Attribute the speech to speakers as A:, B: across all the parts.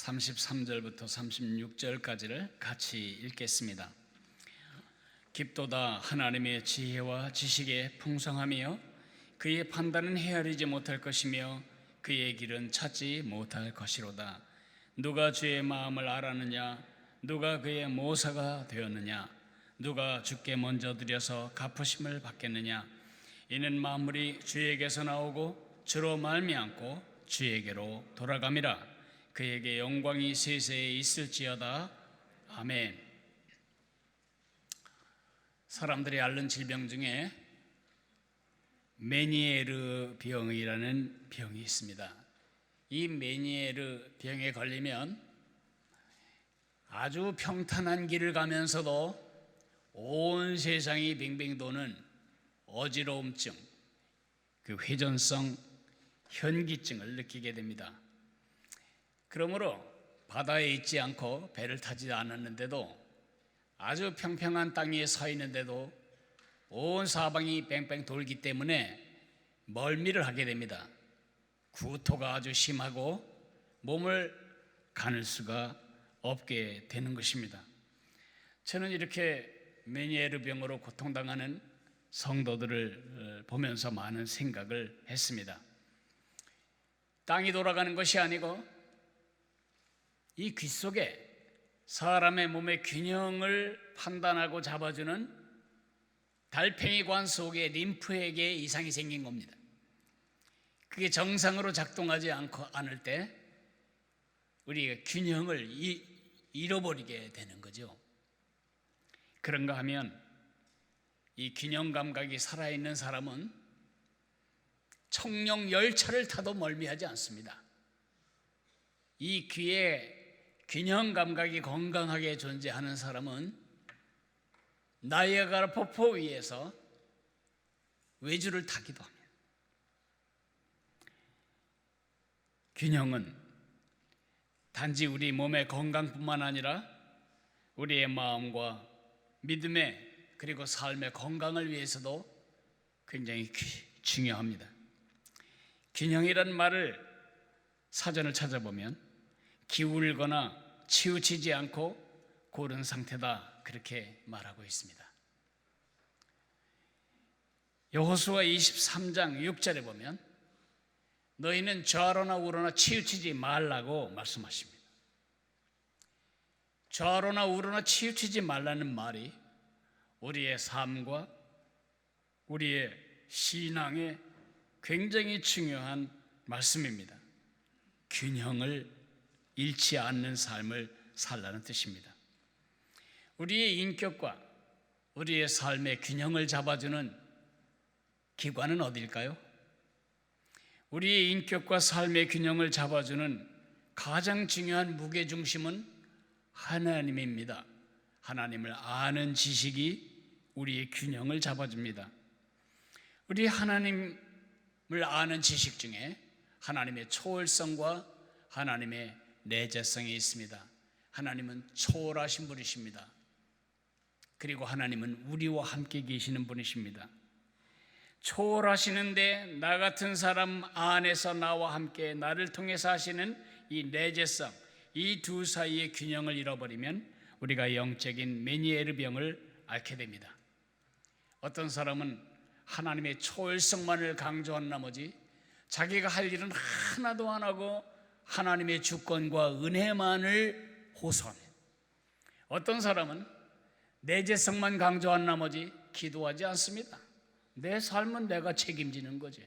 A: 33절부터 36절까지를 같이 읽겠습니다. 깊도다 하나님의 지혜와 지식에 풍성하며 그의 판단은 헤아리지 못할 것이며 그의 길은 찾지 못할 것이로다. 누가 주의 마음을 알았느냐? 누가 그의 모사가 되었느냐? 누가 주께 먼저 드려서 갚으심을 받겠느냐? 이는 만물이 주에게서 나오고 주로 말미암고 주에게로 돌아감이라. 그에게 영광이 세세에 있을지어다. 아멘. 사람들이 앓는 질병 중에 메니에르 병이라는 병이 있습니다. 이 메니에르 병에 걸리면 아주 평탄한 길을 가면서도 온 세상이 빙빙 도는 어지러움증, 그 회전성 현기증을 느끼게 됩니다. 그러므로 바다에 있지 않고 배를 타지 않았는데도 아주 평평한 땅 위에 서 있는데도 온 사방이 뺑뺑 돌기 때문에 멀미를 하게 됩니다. 구토가 아주 심하고 몸을 가눌 수가 없게 되는 것입니다. 저는 이렇게 메니에르 병으로 고통당하는 성도들을 보면서 많은 생각을 했습니다. 땅이 돌아가는 것이 아니고 이 귀 속에 사람의 몸의 균형을 판단하고 잡아주는 달팽이관 속에 림프에게 이상이 생긴 겁니다. 그게 정상으로 작동하지 않을 때 우리가 균형을 잃어버리게 되는 거죠. 그런가 하면 이 균형 감각이 살아있는 사람은 청룡 열차를 타도 멀미하지 않습니다. 이 귀에 균형 감각이 건강하게 존재하는 사람은 나이아가라 폭포 위에서 외주를 타기도 합니다. 균형은 단지 우리 몸의 건강뿐만 아니라 우리의 마음과 믿음의 그리고 삶의 건강을 위해서도 굉장히 중요합니다. 균형이라는 말을 사전을 찾아보면 기울거나 치우치지 않고 고른 상태다, 그렇게 말하고 있습니다. 여호수아 23장 6절에 보면 너희는 좌로나 우로나 치우치지 말라고 말씀하십니다. 좌로나 우로나 치우치지 말라는 말이 우리의 삶과 우리의 신앙에 굉장히 중요한 말씀입니다. 균형을 잃지 않는 삶을 살라는 뜻입니다. 우리의 인격과 우리의 삶의 균형을 잡아주는 기관은 어디일까요? 우리의 인격과 삶의 균형을 잡아주는 가장 중요한 무게중심은 하나님입니다. 하나님을 아는 지식이 우리의 균형을 잡아줍니다. 우리 하나님을 아는 지식 중에 하나님의 초월성과 하나님의 내재성이 있습니다. 하나님은 초월하신 분이십니다. 그리고 하나님은 우리와 함께 계시는 분이십니다. 초월하시는데 나 같은 사람 안에서 나와 함께 나를 통해서 하시는 이 내재성, 이 두 사이의 균형을 잃어버리면 우리가 영적인 메니에르 병을 앓게 됩니다. 어떤 사람은 하나님의 초월성만을 강조한 나머지 자기가 할 일은 하나도 안 하고 하나님의 주권과 은혜만을 호소합니다. 어떤 사람은 내재성만 강조한 나머지 기도하지 않습니다. 내 삶은 내가 책임지는 거지.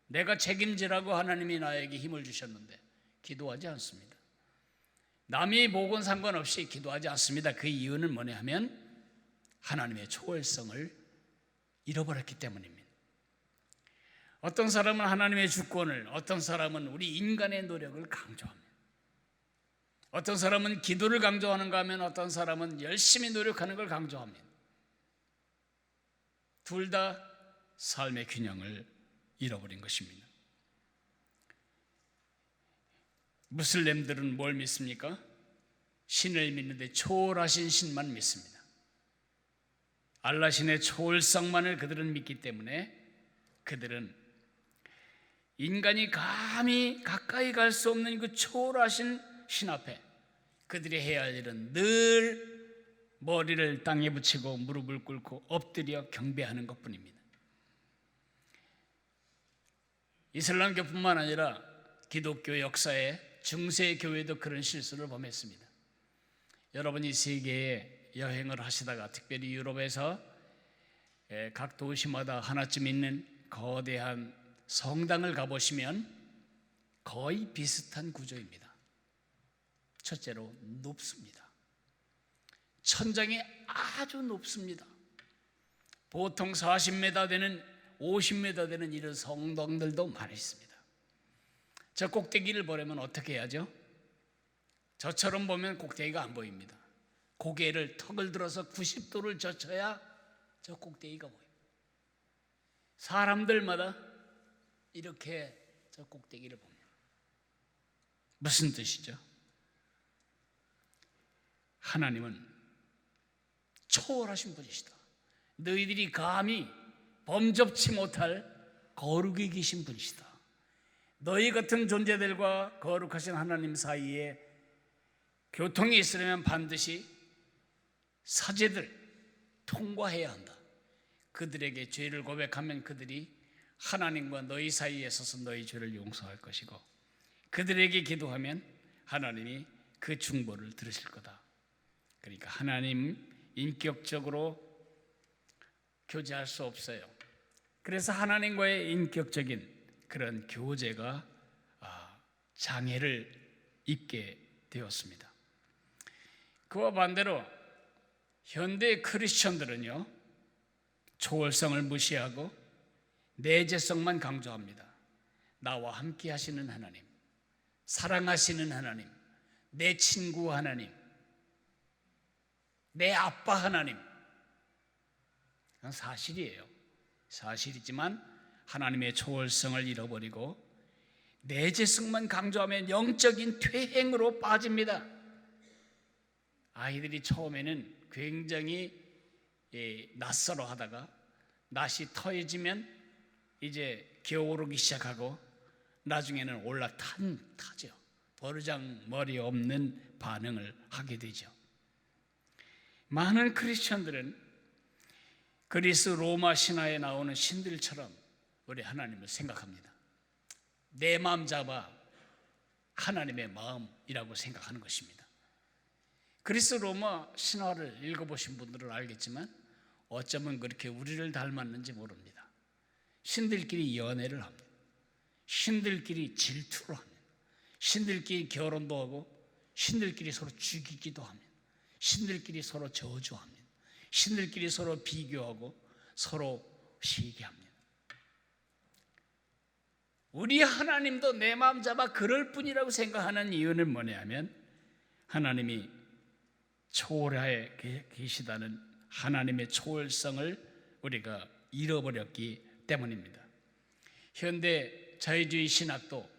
A: 내가 책임지라고 하나님이 나에게 힘을 주셨는데 기도하지 않습니다. 남이 보건 상관없이 기도하지 않습니다. 그 이유는 뭐냐 하면 하나님의 초월성을 잃어버렸기 때문입니다. 어떤 사람은 하나님의 주권을, 어떤 사람은 우리 인간의 노력을 강조합니다. 어떤 사람은 기도를 강조하는가 하면 어떤 사람은 열심히 노력하는 걸 강조합니다. 둘 다 삶의 균형을 잃어버린 것입니다. 무슬림들은 뭘 믿습니까? 신을 믿는데 초월하신 신만 믿습니다. 알라신의 초월성만을 그들은 믿기 때문에 그들은 인간이 감히 가까이 갈 수 없는 그 초월하신 신 앞에 그들이 해야 할 일은 늘 머리를 땅에 붙이고 무릎을 꿇고 엎드려 경배하는 것뿐입니다. 이슬람교뿐만 아니라 기독교 역사에 중세 교회도 그런 실수를 범했습니다. 여러분이 세계에 여행을 하시다가 특별히 유럽에서 각 도시마다 하나쯤 있는 거대한 성당을 가보시면 거의 비슷한 구조입니다. 첫째로 높습니다. 천장이 아주 높습니다. 보통 40m 되는 50m 되는 이런 성당들도 많이 있습니다. 저 꼭대기를 보려면 어떻게 해야죠? 저처럼 보면 꼭대기가 안 보입니다. 고개를 턱을 들어서 90도를 젖혀야 저 꼭대기가 보입니다. 사람들마다 이렇게 저 꼭대기를 봅니다. 무슨 뜻이죠? 하나님은 초월하신 분이시다. 너희들이 감히 범접치 못할 거룩이 계신 분이시다. 너희 같은 존재들과 거룩하신 하나님 사이에 교통이 있으려면 반드시 사제들 통과해야 한다. 그들에게 죄를 고백하면 그들이 하나님과 너희 사이에 서서 너희 죄를 용서할 것이고, 그들에게 기도하면 하나님이 그 중보를 들으실 거다. 그러니까 하나님 인격적으로 교제할 수 없어요. 그래서 하나님과의 인격적인 그런 교제가 장애를 입게 되었습니다. 그와 반대로 현대 크리스천들은요, 초월성을 무시하고 내재성만 강조합니다. 나와 함께 하시는 하나님, 사랑하시는 하나님, 내 친구 하나님, 내 아빠 하나님. 그건 사실이에요. 사실이지만 하나님의 초월성을 잃어버리고 내재성만 강조하면 영적인 퇴행으로 빠집니다. 아이들이 처음에는 굉장히 낯설어 하다가 낯이 터해지면 이제 기어오르기 시작하고 나중에는 올라타죠. 버르장머리 없는 반응을 하게 되죠. 많은 크리스천들은 그리스 로마 신화에 나오는 신들처럼 우리 하나님을 생각합니다. 내 마음 잡아 하나님의 마음이라고 생각하는 것입니다. 그리스 로마 신화를 읽어보신 분들은 알겠지만 어쩌면 그렇게 우리를 닮았는지 모릅니다. 신들끼리 연애를 합니다. 신들끼리 질투를 합니다. 신들끼리 결혼도 하고 신들끼리 서로 죽이기도 합니다. 신들끼리 서로 저주합니다. 신들끼리 서로 비교하고 서로 시기합니다. 우리 하나님도 내 마음 잡아 그럴 뿐이라고 생각하는 이유는 뭐냐면 하나님이 초월하에 계시다는 하나님의 초월성을 우리가 잃어버렸기 때문입니다. 현대 자유주의 신학도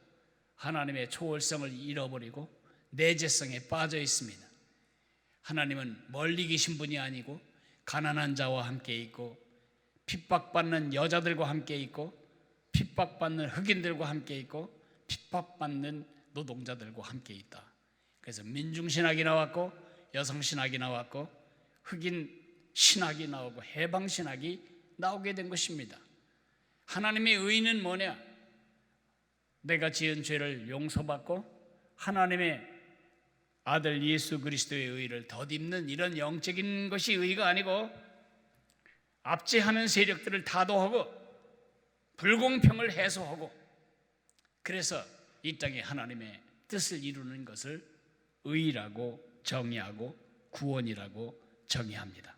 A: 하나님의 초월성을 잃어버리고 내재성에 빠져 있습니다. 하나님은 멀리 계신 분이 아니고 가난한 자와 함께 있고 핍박받는 여자들과 함께 있고 핍박받는 흑인들과 함께 있고 핍박받는 노동자들과 함께 있다. 그래서 민중신학이 나왔고 여성신학이 나왔고 흑인 신학이 나오고 해방신학이 나오게 된 것입니다. 하나님의 의는 뭐냐? 내가 지은 죄를 용서받고 하나님의 아들 예수 그리스도의 의를 덧입는 이런 영적인 것이 의가 아니고 압제하는 세력들을 타도하고 불공평을 해소하고 그래서 이 땅에 하나님의 뜻을 이루는 것을 의라고 정의하고 구원이라고 정의합니다.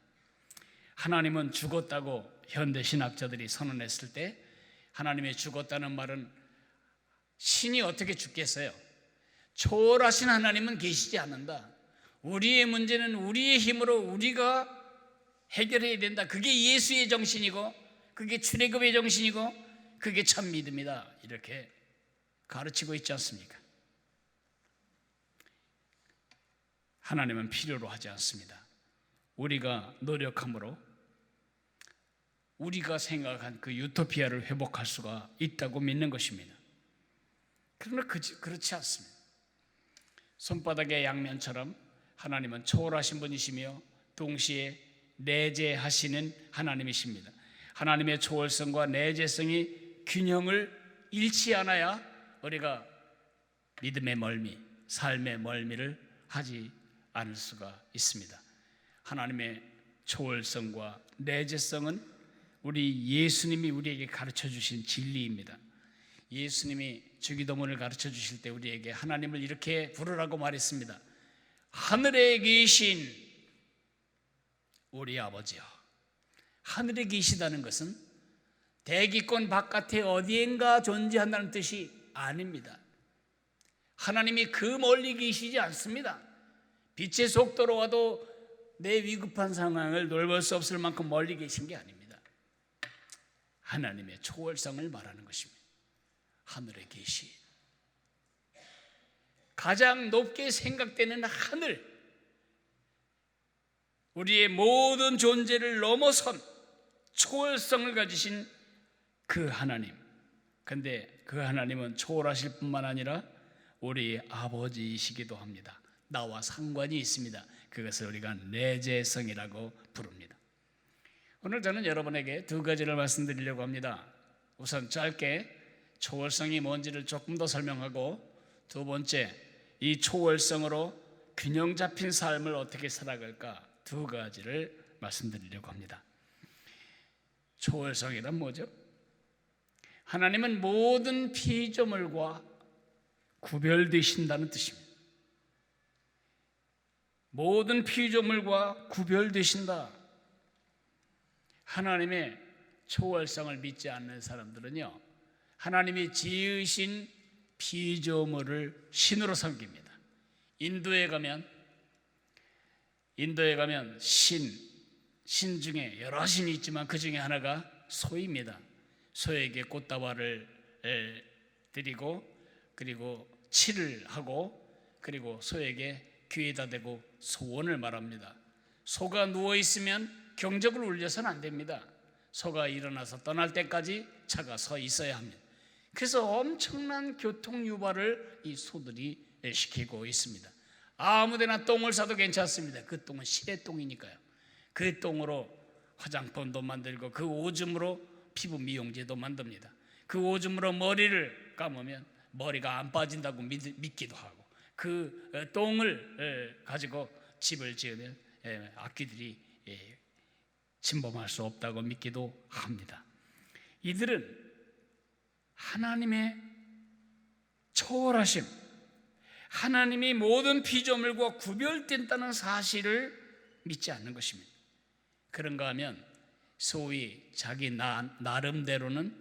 A: 하나님은 죽었다고 현대 신학자들이 선언했을 때 하나님의 죽었다는 말은 신이 어떻게 죽겠어요? 초월하신 하나님은 계시지 않는다. 우리의 문제는 우리의 힘으로 우리가 해결해야 된다. 그게 예수의 정신이고 그게 출애굽의 정신이고 그게 참 믿음이다. 이렇게 가르치고 있지 않습니까? 하나님은 필요로 하지 않습니다. 우리가 노력함으로 우리가 생각한 그 유토피아를 회복할 수가 있다고 믿는 것입니다. 그러나 그렇지 않습니다. 손바닥의 양면처럼 하나님은 초월하신 분이시며 동시에 내재하시는 하나님이십니다. 하나님의 초월성과 내재성이 균형을 잃지 않아야 우리가 믿음의 멀미, 삶의 멀미를 하지 않을 수가 있습니다. 하나님의 초월성과 내재성은 우리 예수님이 우리에게 가르쳐 주신 진리입니다. 예수님이 주기도문을 가르쳐 주실 때 우리에게 하나님을 이렇게 부르라고 말했습니다. 하늘에 계신 우리 아버지여. 하늘에 계시다는 것은 대기권 바깥에 어디엔가 존재한다는 뜻이 아닙니다. 하나님이 그 멀리 계시지 않습니다. 빛의 속도로 와도 내 위급한 상황을 돌볼 수 없을 만큼 멀리 계신 게 아닙니다. 하나님의 초월성을 말하는 것입니다. 하늘에 계신, 가장 높게 생각되는 하늘, 우리의 모든 존재를 넘어선 초월성을 가지신 그 하나님. 근데 그 하나님은 초월하실 뿐만 아니라 우리 아버지이시기도 합니다. 나와 상관이 있습니다. 그것을 우리가 내재성이라고 부릅니다. 오늘 저는 여러분에게 두 가지를 말씀드리려고 합니다. 우선 짧게 초월성이 뭔지를 조금 더 설명하고, 두 번째, 이 초월성으로 균형 잡힌 삶을 어떻게 살아갈까, 두 가지를 말씀드리려고 합니다. 초월성이란 뭐죠? 하나님은 모든 피조물과 구별되신다는 뜻입니다. 모든 피조물과 구별되신다. 하나님의 초월성을 믿지 않는 사람들은요, 하나님이 지으신 피조물을 신으로 섬깁니다. 인도에 가면 신 중에 여러 신이 있지만 그 중에 하나가 소입니다. 소에게 꽃다발을 드리고, 그리고 칠을 하고, 그리고 소에게 귀에다 대고 소원을 말합니다. 소가 누워있으면 경적을 울려서는 안 됩니다. 소가 일어나서 떠날 때까지 차가 서 있어야 합니다. 그래서 엄청난 교통 유발을 이 소들이 시키고 있습니다. 아무데나 똥을 싸도 괜찮습니다. 그 똥은 실의 똥이니까요. 그 똥으로 화장품도 만들고, 그 오줌으로 피부 미용제도 만듭니다. 그 오줌으로 머리를 감으면 머리가 안 빠진다고 믿기도 하고, 그 똥을 가지고 집을 지으면 악귀들이 침범할 수 없다고 믿기도 합니다. 이들은 하나님의 초월하심, 하나님이 모든 피조물과 구별된다는 사실을 믿지 않는 것입니다. 그런가 하면 소위 자기 나름대로는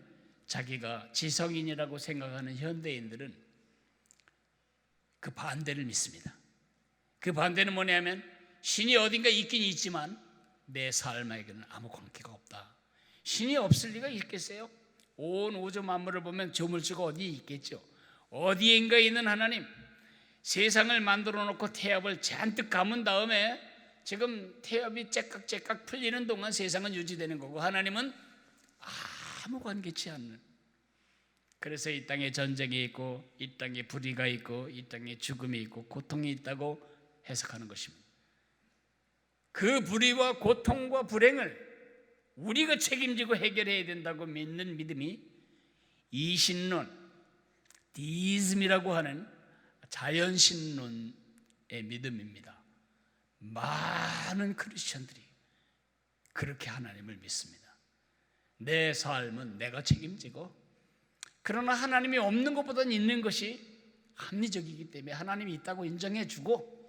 A: 자기가 지성인이라고 생각하는 현대인들은 그 반대를 믿습니다. 그 반대는 뭐냐면, 신이 어딘가 있긴 있지만 내 삶에게는 아무 관계가 없다. 신이 없을 리가 있겠어요? 온 우주 만물을 보면 조물주가 어디에 있겠죠. 어디엔가 있는 하나님, 세상을 만들어 놓고 태엽을 잔뜩 감은 다음에 지금 태엽이 째깍째깍 풀리는 동안 세상은 유지되는 거고, 하나님은 아무 관계치 않는. 그래서 이 땅에 전쟁이 있고, 이 땅에 불의가 있고, 이 땅에 죽음이 있고 고통이 있다고 해석하는 것입니다. 그 불의와 고통과 불행을 우리가 책임지고 해결해야 된다고 믿는 믿음이 이신론, 디이즘이라고 하는 자연신론의 믿음입니다. 많은 크리스천들이 그렇게 하나님을 믿습니다. 내 삶은 내가 책임지고, 그러나 하나님이 없는 것보다는 있는 것이 합리적이기 때문에 하나님이 있다고 인정해주고,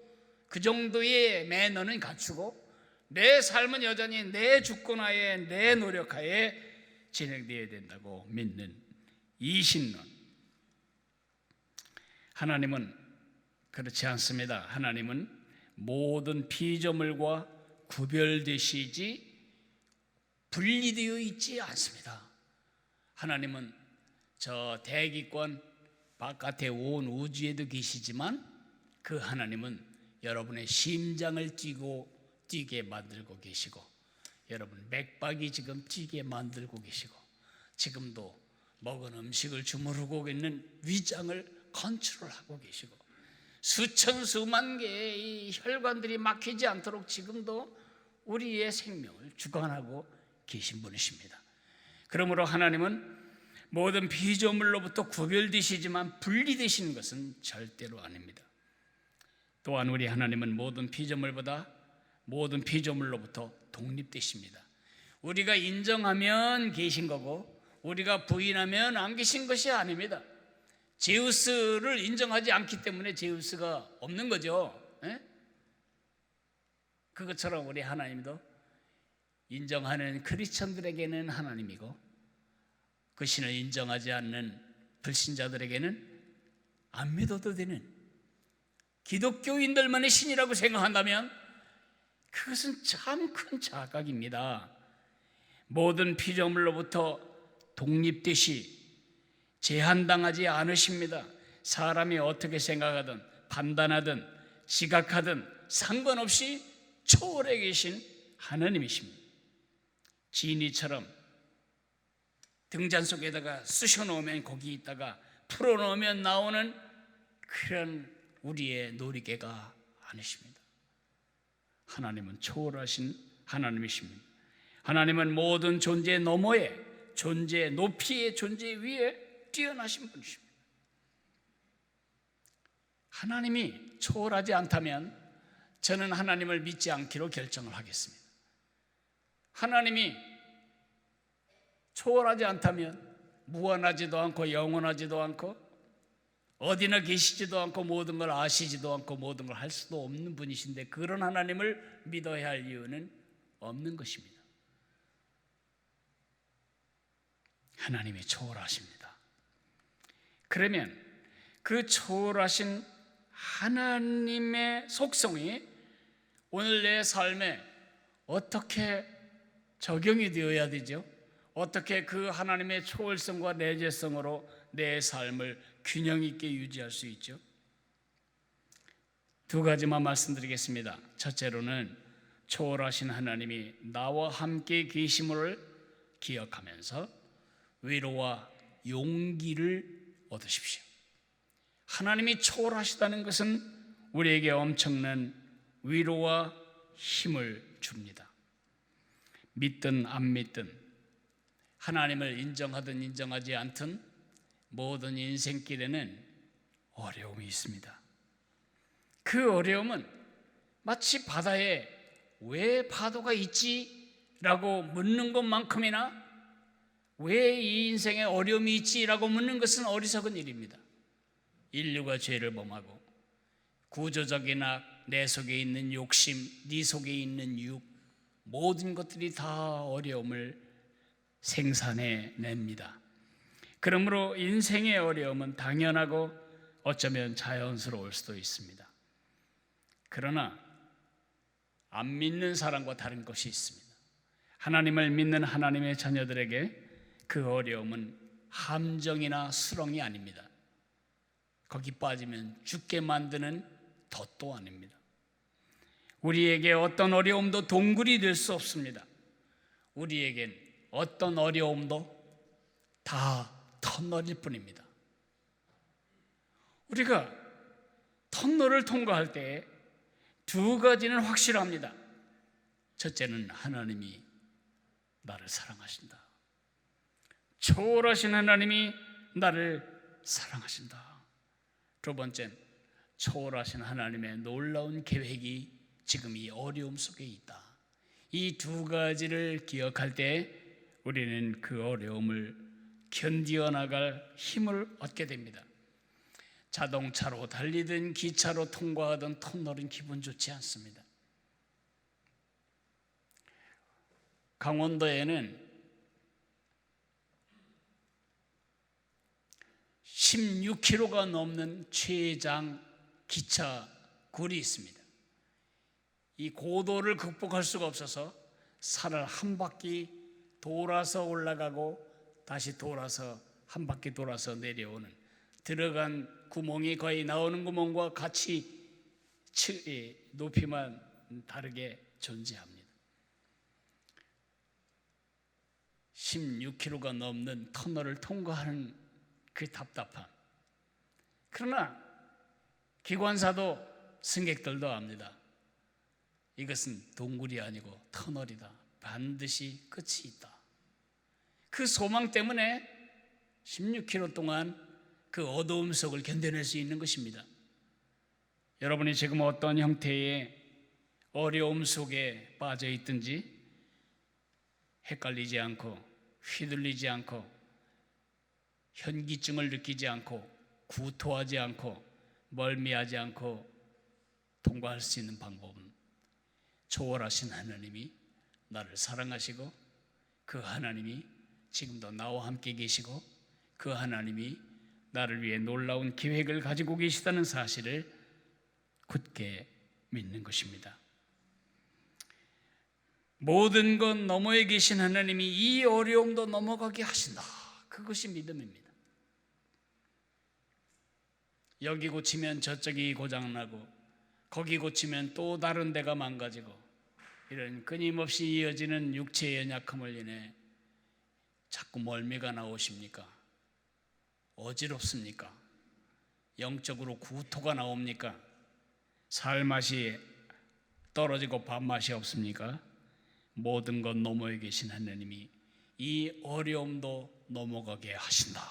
A: 그 정도의 매너는 갖추고, 내 삶은 여전히 내 주권하에, 내 노력하에 진행되어야 된다고 믿는 이신론. 하나님은 그렇지 않습니다. 하나님은 모든 피조물과 구별되시지 분리되어 있지 않습니다. 하나님은 저 대기권 바깥에 온 우주에도 계시지만, 그 하나님은 여러분의 심장을 뛰게 만들고 계시고, 여러분 맥박이 지금 뛰게 만들고 계시고, 지금도 먹은 음식을 주무르고 있는 위장을 컨트롤하고 계시고, 수천 수만 개의 이 혈관들이 막히지 않도록 지금도 우리의 생명을 주관하고 계신 분이십니다. 그러므로 하나님은 모든 피조물로부터 구별되시지만 분리되시는 것은 절대로 아닙니다. 또한 우리 하나님은 모든 피조물로부터 독립되십니다. 우리가 인정하면 계신 거고 우리가 부인하면 안 계신 것이 아닙니다. 제우스를 인정하지 않기 때문에 제우스가 없는 거죠. 그것처럼 우리 하나님도 인정하는 크리스천들에게는 하나님이고 그 신을 인정하지 않는 불신자들에게는 안 믿어도 되는 기독교인들만의 신이라고 생각한다면 그것은 참 큰 착각입니다. 모든 피조물로부터 독립되시 제한당하지 않으십니다. 사람이 어떻게 생각하든 판단하든 지각하든 상관없이 초월해 계신 하나님이십니다. 지니처럼 등잔 속에다가 쑤셔 놓으면 거기 있다가 풀어 놓으면 나오는 그런 우리의 놀이개가 아니십니다. 하나님은 초월하신 하나님이십니다. 하나님은 모든 존재 너머에 존재 높이의 존재 위에 뛰어나신 분이십니다. 하나님이 초월하지 않다면 저는 하나님을 믿지 않기로 결정을 하겠습니다. 하나님이 초월하지 않다면 무한하지도 않고 영원하지도 않고 어디나 계시지도 않고 모든 걸 아시지도 않고 모든 걸 할 수도 없는 분이신데 그런 하나님을 믿어야 할 이유는 없는 것입니다. 하나님이 초월하십니다. 그러면 그 초월하신 하나님의 속성이 오늘 내 삶에 어떻게 적용이 되어야 되죠? 어떻게 그 하나님의 초월성과 내재성으로 내 삶을 균형 있게 유지할 수 있죠? 두 가지만 말씀드리겠습니다. 첫째로는 초월하신 하나님이 나와 함께 계심을 기억하면서 위로와 용기를 얻으십시오. 하나님이 초월하시다는 것은 우리에게 엄청난 위로와 힘을 줍니다. 믿든 안 믿든 하나님을 인정하든 인정하지 않든 모든 인생길에는 어려움이 있습니다. 그 어려움은 마치 바다에 왜 파도가 있지? 라고 묻는 것만큼이나 왜 이 인생에 어려움이 있지? 라고 묻는 것은 어리석은 일입니다. 인류가 죄를 범하고 구조적인 악, 내 속에 있는 욕심, 네 속에 있는 육, 모든 것들이 다 어려움을 생산해냅니다. 그러므로 인생의 어려움은 당연하고 어쩌면 자연스러울 수도 있습니다. 그러나 안 믿는 사람과 다른 것이 있습니다. 하나님을 믿는 하나님의 자녀들에게 그 어려움은 함정이나 수렁이 아닙니다. 거기 빠지면 죽게 만드는 덫도 아닙니다. 우리에게 어떤 어려움도 동굴이 될 수 없습니다. 우리에겐 어떤 어려움도 다 터널일 뿐입니다. 우리가 터널을 통과할 때 두 가지는 확실합니다. 첫째는 하나님이 나를 사랑하신다. 초월하신 하나님이 나를 사랑하신다. 두 번째는 초월하신 하나님의 놀라운 계획이 지금 이 어려움 속에 있다. 이 두 가지를 기억할 때 우리는 그 어려움을 견디어 나갈 힘을 얻게 됩니다. 자동차로 달리든 기차로 통과하던 터널은 기분 좋지 않습니다. 강원도에는 16km가 넘는 최장 기차 굴이 있습니다. 이 고도를 극복할 수가 없어서 산을 한 바퀴 돌아서 올라가고 다시 돌아서 한 바퀴 돌아서 내려오는, 들어간 구멍이 거의 나오는 구멍과 같이 높이만 다르게 존재합니다. 16km가 넘는 터널을 통과하는 그 답답함. 그러나 기관사도 승객들도 압니다. 이것은 동굴이 아니고 터널이다. 반드시 끝이 있다. 그 소망 때문에 16km 동안 그 어두움 속을 견뎌낼 수 있는 것입니다. 여러분이 지금 어떤 형태의 어려움 속에 빠져 있든지 헷갈리지 않고 휘둘리지 않고 현기증을 느끼지 않고 구토하지 않고 멀미하지 않고 통과할 수 있는 방법은 초월하신 하나님이 나를 사랑하시고 그 하나님이 지금도 나와 함께 계시고 그 하나님이 나를 위해 놀라운 계획을 가지고 계시다는 사실을 굳게 믿는 것입니다. 모든 것 너머에 계신 하나님이 이 어려움도 넘어가게 하신다. 그것이 믿음입니다. 여기 고치면 저쪽이 고장나고 거기 고치면 또 다른 데가 망가지고 이런 끊임없이 이어지는 육체의 연약함을 인해 자꾸 멀미가 나오십니까? 어지럽습니까? 영적으로 구토가 나옵니까? 살맛이 떨어지고 밥맛이 없습니까? 모든 것 너머에 계신 하나님이 이 어려움도 넘어가게 하신다.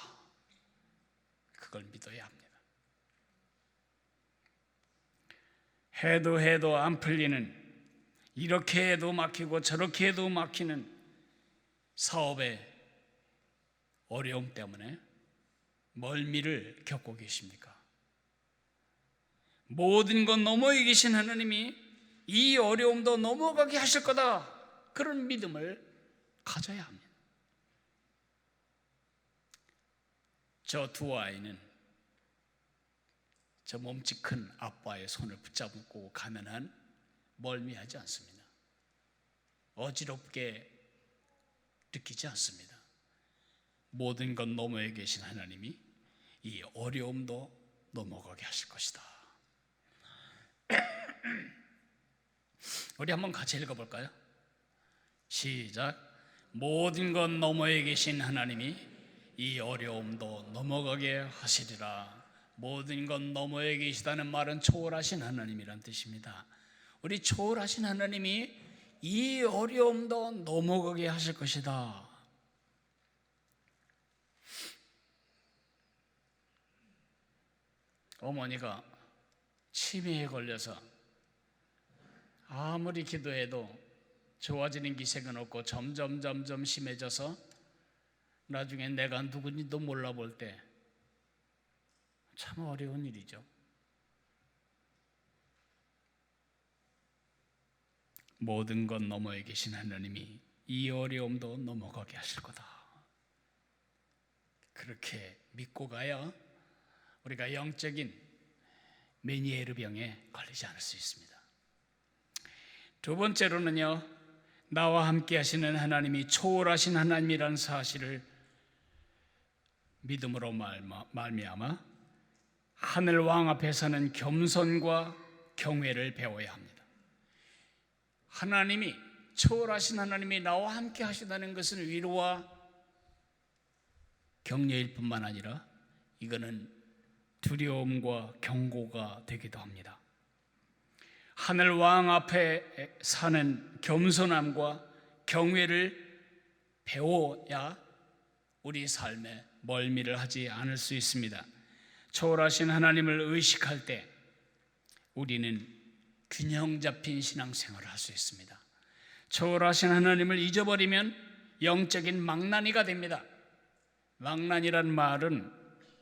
A: 그걸 믿어야 합니다. 해도 안 풀리는, 이렇게 해도 막히고 저렇게 해도 막히는 사업의 어려움 때문에 멀미를 겪고 계십니까? 모든 것 너머에 계신 하나님이 이 어려움도 넘어가게 하실 거다. 그런 믿음을 가져야 합니다. 저 두 아이는 저 몸집 큰 아빠의 손을 붙잡고 가면 한 멀미하지 않습니다. 어지럽게 느끼지 않습니다. 모든 것 너머에 계신 하나님이 이 어려움도 넘어가게 하실 것이다. 우리 한번 같이 읽어볼까요? 시작. 모든 것 너머에 계신 하나님이 이 어려움도 넘어가게 하시리라. 모든 것 너머에 계시다는 말은 초월하신 하나님이란 뜻입니다. 우리 초월하신 하나님이 이 어려움도 넘어가게 하실 것이다. 어머니가 치매에 걸려서 아무리 기도해도 좋아지는 기색은 없고 점점 심해져서 나중에 내가 누군지도 몰라볼 때 참 어려운 일이죠. 모든 것 너머에 계신 하나님이 이 어려움도 넘어가게 하실 거다. 그렇게 믿고 가야 우리가 영적인 메니에르 병에 걸리지 않을 수 있습니다. 두 번째로는요, 나와 함께 하시는 하나님이 초월하신 하나님이라는 사실을 믿음으로 말미암아 하늘 왕 앞에서는 겸손과 경외를 배워야 합니다. 하나님이, 초월하신 하나님이 나와 함께 하시다는 것은 위로와 격려일 뿐만 아니라 이거는 두려움과 경고가 되기도 합니다. 하늘 왕 앞에 사는 겸손함과 경외를 배워야 우리 삶에 멀미를 하지 않을 수 있습니다. 초월하신 하나님을 의식할 때 우리는 균형 잡힌 신앙생활을 할 수 있습니다. 초월하신 하나님을 잊어버리면 영적인 망나니가 됩니다. 망나니란 말은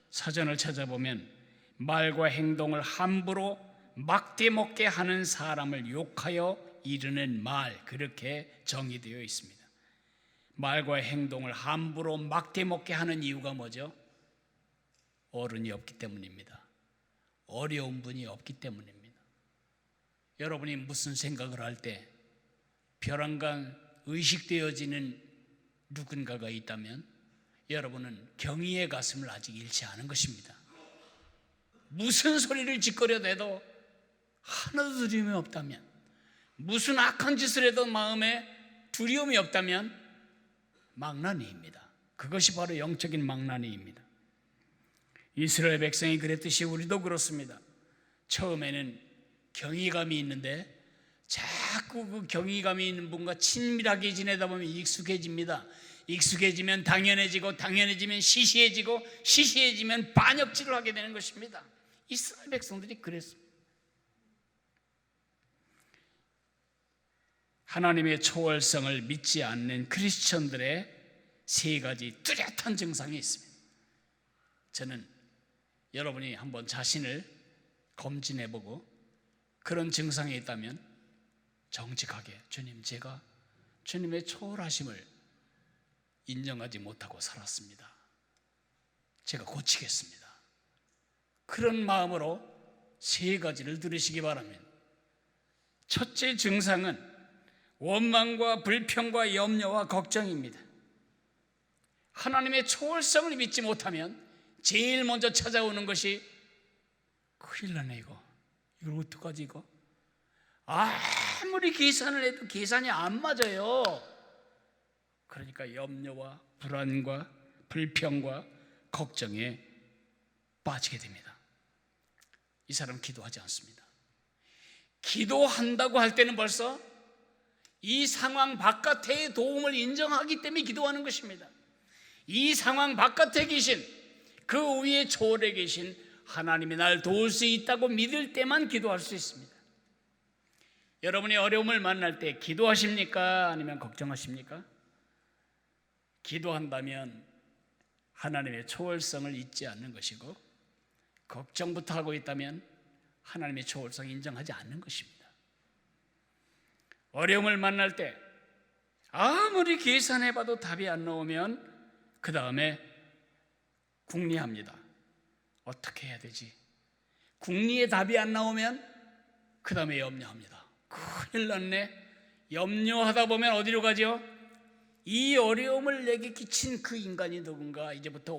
A: 사전을 찾아보면 말과 행동을 함부로 막대먹게 하는 사람을 욕하여 이르는 말, 그렇게 정의되어 있습니다. 말과 행동을 함부로 막대먹게 하는 이유가 뭐죠? 어른이 없기 때문입니다. 어려운 분이 없기 때문입니다. 여러분이 무슨 생각을 할 때 벼랑간 의식되어지는 누군가가 있다면 여러분은 경의의 가슴을 아직 잃지 않은 것입니다. 무슨 소리를 짓거려대도 하나도 두려움이 없다면, 무슨 악한 짓을 해도 마음에 두려움이 없다면 망나니입니다. 그것이 바로 영적인 망나니입니다. 이스라엘 백성이 그랬듯이 우리도 그렇습니다. 처음에는 경이감이 있는데 자꾸 그 경이감이 있는 분과 친밀하게 지내다 보면 익숙해집니다. 익숙해지면 당연해지고, 당연해지면 시시해지고, 시시해지면 반역질을 하게 되는 것입니다. 이스라엘 백성들이 그랬습니다. 하나님의 초월성을 믿지 않는 크리스천들의 세 가지 뚜렷한 증상이 있습니다. 저는 여러분이 한번 자신을 검진해보고 그런 증상이 있다면 정직하게, 주님, 제가 주님의 초월하심을 인정하지 못하고 살았습니다. 제가 고치겠습니다. 그런 마음으로 세 가지를 들으시기 바랍니다. 첫째 증상은 원망과 불평과 염려와 걱정입니다. 하나님의 초월성을 믿지 못하면 제일 먼저 찾아오는 것이 큰일 나네, 이거 어떡하지, 이거 아무리 계산을 해도 계산이 안 맞아요. 그러니까 염려와 불안과 불평과 걱정에 빠지게 됩니다. 이 사람 기도하지 않습니다. 기도한다고 할 때는 벌써 이 상황 바깥의 도움을 인정하기 때문에 기도하는 것입니다. 이 상황 바깥에 계신, 그 위에 초월해 계신 하나님이 날 도울 수 있다고 믿을 때만 기도할 수 있습니다. 여러분이 어려움을 만날 때 기도하십니까? 아니면 걱정하십니까? 기도한다면 하나님의 초월성을 잊지 않는 것이고, 걱정부터 하고 있다면 하나님의 초월성을 인정하지 않는 것입니다. 어려움을 만날 때 아무리 계산해봐도 답이 안 나오면 그 다음에 궁리합니다. 어떻게 해야 되지? 궁리의 답이 안 나오면 그 다음에 염려합니다. 큰일 났네. 염려하다 보면 어디로 가죠? 이 어려움을 내게 끼친 그 인간이 누군가, 이제부터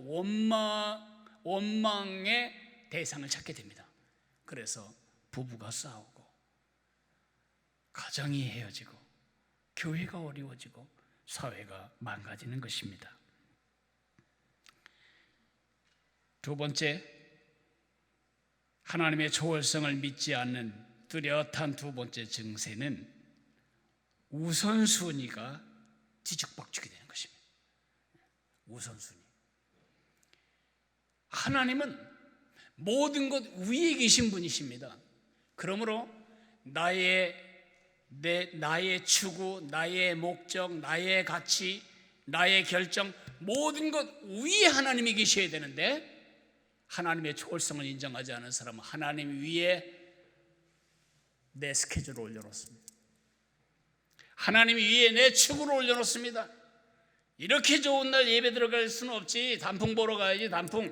A: 원망의 대상을 찾게 됩니다. 그래서 부부가 싸우고, 가정이 헤어지고, 교회가 어려워지고, 사회가 망가지는 것입니다. 두 번째, 하나님의 초월성을 믿지 않는 뚜렷한 두 번째 증세는 우선순위가 뒤죽박죽이 되는 것입니다. 우선순위. 하나님은 모든 것 위에 계신 분이십니다. 그러므로 나의 추구, 나의 목적, 나의 가치, 나의 결정, 모든 것 위에 하나님이 계셔야 되는데, 하나님의 초월성을 인정하지 않은 사람은 하나님 위에 내 스케줄을 올려놓습니다. 하나님 위에 내 추구를 올려놓습니다. 이렇게 좋은 날 예배 들어갈 수는 없지, 단풍 보러 가야지. 단풍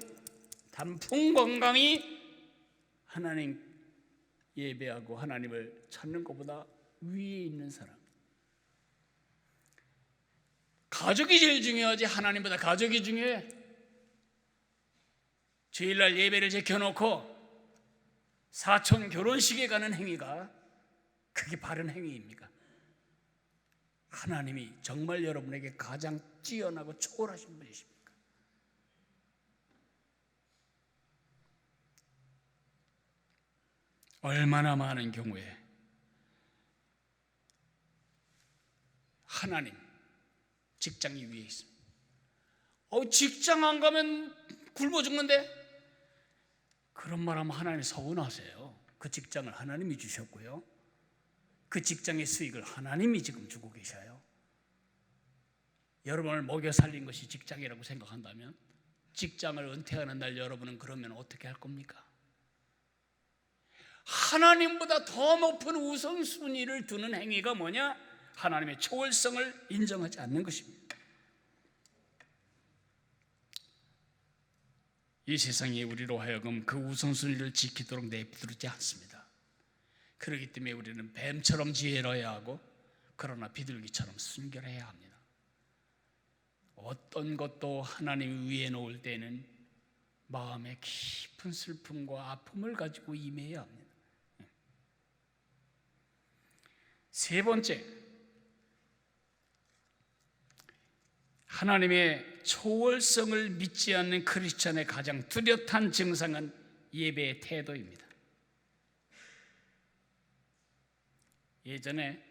A: 관광이 하나님 예배하고 하나님을 찾는 것보다 위에 있는 사람. 가족이 제일 중요하지, 하나님보다 가족이 중요해. 주일날 예배를 지켜놓고 사촌 결혼식에 가는 행위가 그게 바른 행위입니까? 하나님이 정말 여러분에게 가장 뛰어나고 초월하신 분이십니까? 얼마나 많은 경우에 하나님, 직장이 위에 있습니다. 직장 안 가면 굶어 죽는데? 그런 말하면 하나님 서운하세요. 그 직장을 하나님이 주셨고요, 그 직장의 수익을 하나님이 지금 주고 계셔요. 여러분을 먹여 살린 것이 직장이라고 생각한다면, 직장을 은퇴하는 날 여러분은 그러면 어떻게 할 겁니까? 하나님보다 더 높은 우선순위를 두는 행위가 뭐냐? 하나님의 초월성을 인정하지 않는 것입니다. 이 세상에 우리로 하여금 그 우선순위를 지키도록 내비두지 않습니다. 그렇기 때문에 우리는 뱀처럼 지혜로워야 하고, 그러나 비둘기처럼 순결해야 합니다. 어떤 것도 하나님 위에 놓을 때는 마음에 깊은 슬픔과 아픔을 가지고 임해야 합니다. 세 번째, 하나님의 초월성을 믿지 않는 크리스천의 가장 뚜렷한 증상은 예배의 태도입니다. 예전에,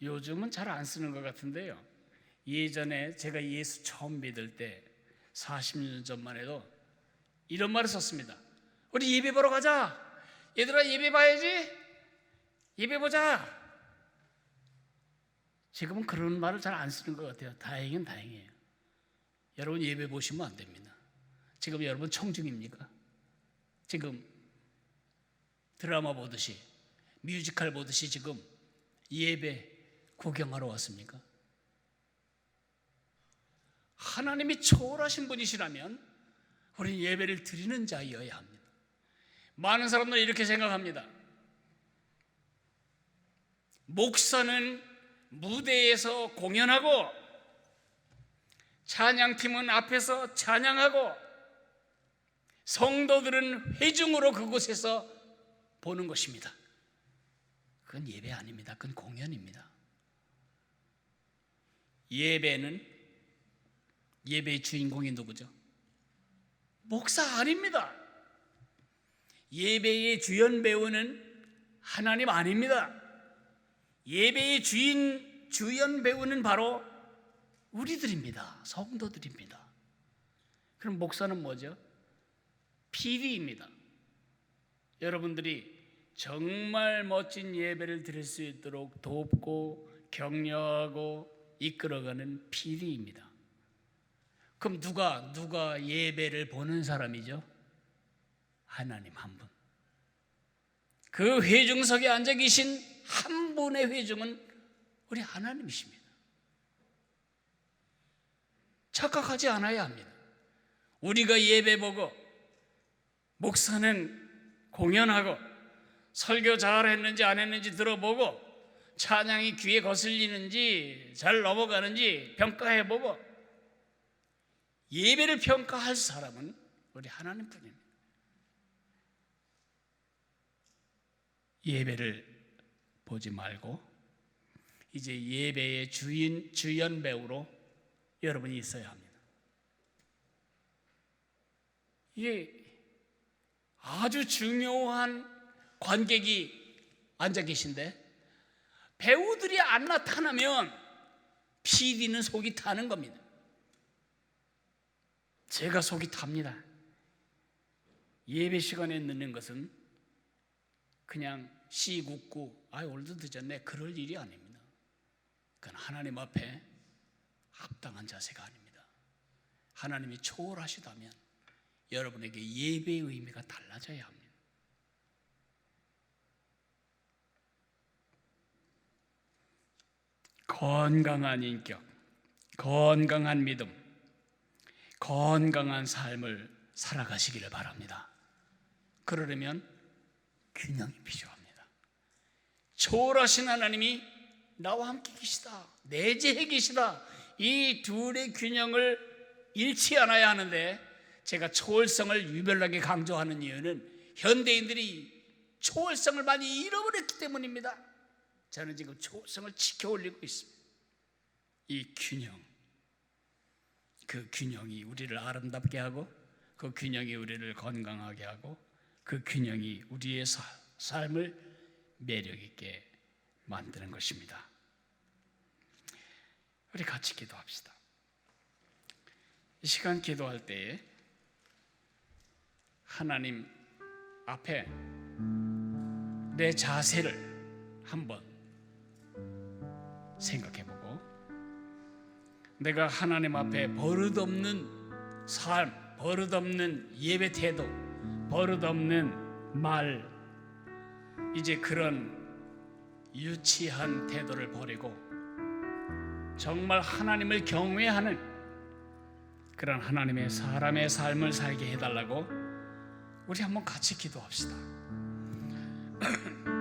A: 요즘은 잘 안 쓰는 것 같은데요, 예전에 제가 예수 처음 믿을 때 40년 전만 해도 이런 말을 썼습니다. 우리 예배 보러 가자. 얘들아, 예배 봐야지. 예배 보자. 지금은 그런 말을 잘 안 쓰는 것 같아요. 다행은 다행이에요. 여러분, 예배 보시면 안 됩니다. 지금 여러분 청중입니까? 지금 드라마 보듯이, 뮤지컬 보듯이 지금 예배 구경하러 왔습니까? 하나님이 초월하신 분이시라면 우리는 예배를 드리는 자여야 합니다. 많은 사람들은 이렇게 생각합니다. 목사는 무대에서 공연하고 찬양팀은 앞에서 찬양하고 성도들은 회중으로 그곳에서 보는 것입니다. 그건 예배 아닙니다. 그건 공연입니다. 예배의 주인공이 누구죠? 목사 아닙니다. 예배의 주연 배우는 하나님 아닙니다. 예배의 주연 배우는 바로 우리들입니다. 성도들입니다. 그럼 목사는 뭐죠? PD입니다. 여러분들이 정말 멋진 예배를 드릴 수 있도록 돕고 격려하고 이끌어가는 PD입니다. 그럼 누가 예배를 보는 사람이죠? 하나님 한 분. 그 회중석에 앉아 계신 한 분의 회중은 우리 하나님이십니다. 착각하지 않아야 합니다. 우리가 예배 보고 목사는 공연하고 설교 잘 했는지 안 했는지 들어보고 찬양이 귀에 거슬리는지 잘 넘어가는지 평가해보고 예배를 평가할 사람은 우리 하나님뿐입니다. 예배를 보지 말고 이제 예배의 주연 배우로 여러분이 있어야 합니다. 이게 아주 중요한 관객이 앉아 계신데 배우들이 안 나타나면 PD는 속이 타는 겁니다. 제가 속이 탑니다. 예배 시간에 늦는 것은 그냥 시국구 오늘도 늦었네 그럴 일이 아닙니다. 그건 하나님 앞에 합당한 자세가 아닙니다. 하나님이 초월하시다면 여러분에게 예배의 의미가 달라져야 합니다. 건강한 인격, 건강한 믿음, 건강한 삶을 살아가시기를 바랍니다. 그러려면 균형이 필요합니다. 초월하신 하나님이 나와 함께 계시다, 내재해 계시다, 이 둘의 균형을 잃지 않아야 하는데 제가 초월성을 유별나게 강조하는 이유는 현대인들이 초월성을 많이 잃어버렸기 때문입니다. 저는 지금 초월성을 지켜 올리고 있습니다. 이 균형, 그 균형이 우리를 아름답게 하고 그 균형이 우리를 건강하게 하고 그 균형이 우리의 삶을 매력 있게 만드는 것입니다. 우리 같이 기도합시다. 이 시간 기도할 때에 하나님 앞에 내 자세를 한번 생각해보고 내가 하나님 앞에 버릇없는 삶, 버릇없는 예배 태도, 버릇없는 말, 이제 그런 유치한 태도를 버리고 정말 하나님을 경외하는 그런 하나님의 사람의 삶을 살게 해달라고 우리 한번 같이 기도합시다.